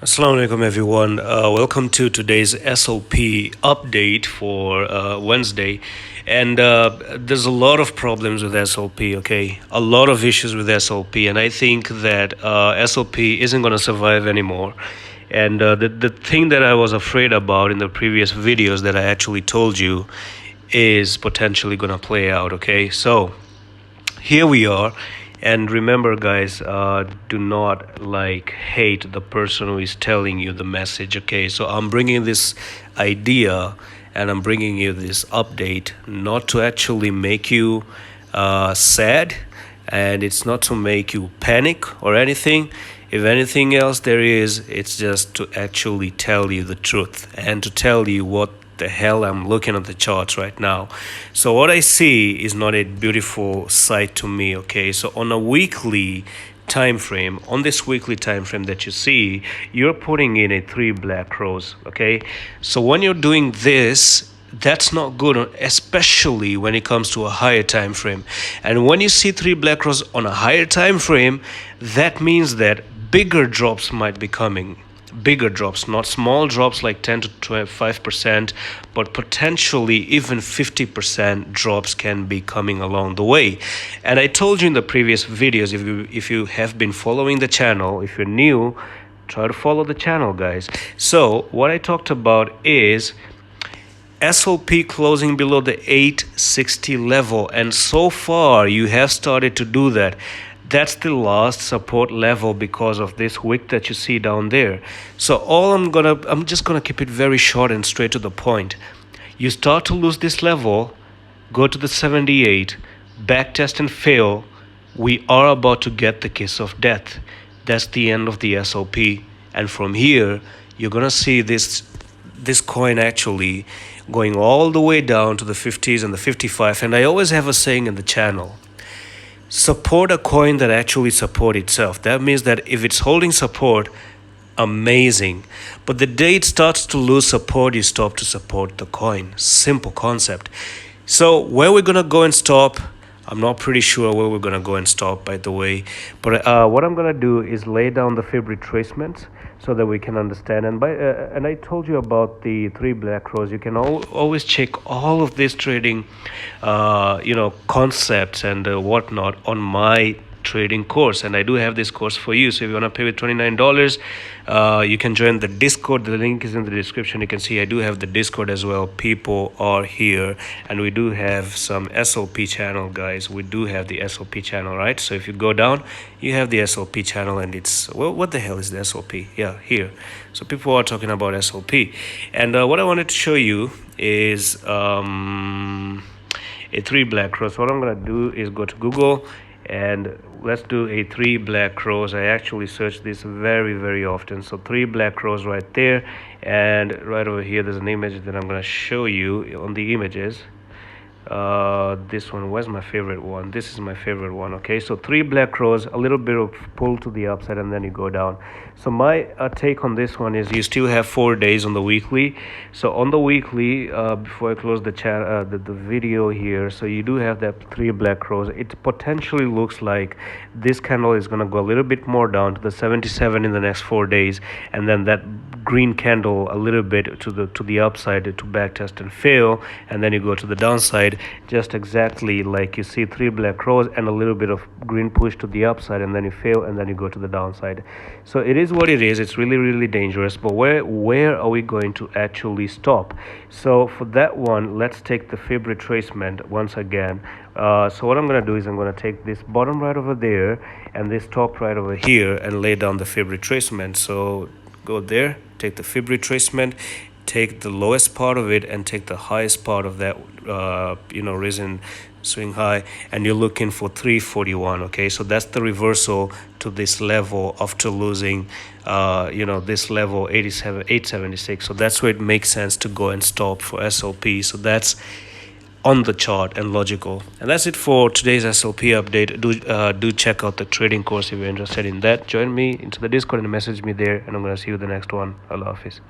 Assalamu alaikum everyone. Welcome to today's SLP update for Wednesday. And there's a lot of problems with SLP, okay? A lot of issues with SLP. And I think that SLP isn't going to survive anymore. And the thing that I was afraid about in the previous videos that I actually told you is potentially going to play out, okay? So here we are. And remember, guys, do not hate the person who is telling you the message, okay? So I'm bringing this idea and I'm bringing you this update not to actually make you sad, and it's not to make you panic or anything. If anything else there is, it's just to actually tell you the truth and to tell you what the hell I'm looking at the charts right now. So what I see is not a beautiful sight to me, okay? So on a weekly time frame, on this weekly time frame that you see, you're putting in a 3 black crows, okay? So when you're doing this, that's not good, especially when it comes to a higher time frame. And when you see 3 black crows on a higher time frame, that means that bigger drops might be coming. Bigger drops, not small drops like 10 to 25%, but potentially even 50% drops can be coming along the way. And I told you in the previous videos, if you have been following the channel, if you're new, try to follow the channel, guys. So what I talked about is SLP closing below the 860 level, and so far you have started to do that. That's the last support level because of this wick that you see down there. So I'm just gonna keep it very short and straight to the point. You start to lose this level, go to the 78, back test and fail. We are about to get the kiss of death. That's the end of the SLP, and from here you're gonna see this coin actually going all the way down to the 50s and the 55. And I always have a saying in the channel: support a coin that actually support itself. That means that if it's holding support, amazing. But the day it starts to lose support, you stop to support the coin. Simple concept. So where we're gonna go and stop, I'm not pretty sure where we're gonna go and stop, by the way. But what I'm gonna do is lay down the fib retracements so that we can understand. And I told you about the 3 black crows. You can always check all of this trading, concepts and whatnot on my trading course, and I do have this course for you. So if you want to pay with $29, you can join the Discord. The link is in the description. You can see I do have the Discord as well. People are here, and we do have some SLP channel, guys. We do have the SLP channel, right? So if you go down, you have the SLP channel, and it's, well, what the hell is the SLP? Yeah, here. So people are talking about SLP, and what I wanted to show you is a 3 black crows. What I'm gonna do is go to Google and let's do a 3 black crows. I actually search this very often. So 3 black crows right there, and right over here there's an image that I'm going to show you on the images. This one, where's my favorite one? This is my favorite one. Okay, so 3 black crows, a little bit of pull to the upside, and then you go down. So my take on this one is you still have 4 days on the weekly. So on the weekly, before I close the the video here, so you do have that 3 black crows. It potentially looks like this candle is going to go a little bit more down to the 77 in the next 4 days, and then that green candle a little bit to the upside to back test and fail, and then you go to the downside, just exactly like you see 3 black crows and a little bit of green push to the upside, and then you fail, and then you go to the downside. So it is what it is. It's really dangerous, but where are we going to actually stop? So for that one, let's take the fib retracement once again. So what I'm going to do is I'm going to take this bottom right over there and this top right over here and lay down the fib retracement. So go there, take the fib retracement, take the lowest part of it and take the highest part of that risen swing high, and you're looking for 341. Okay, so that's the reversal to this level after losing this level 876. So that's where it makes sense to go and stop for SLP. So that's on the chart and logical. And that's it for today's SLP update. Do check out the trading course if you're interested in that. Join me into the Discord and message me there, and I'm gonna see you the next one. Allah Hafiz.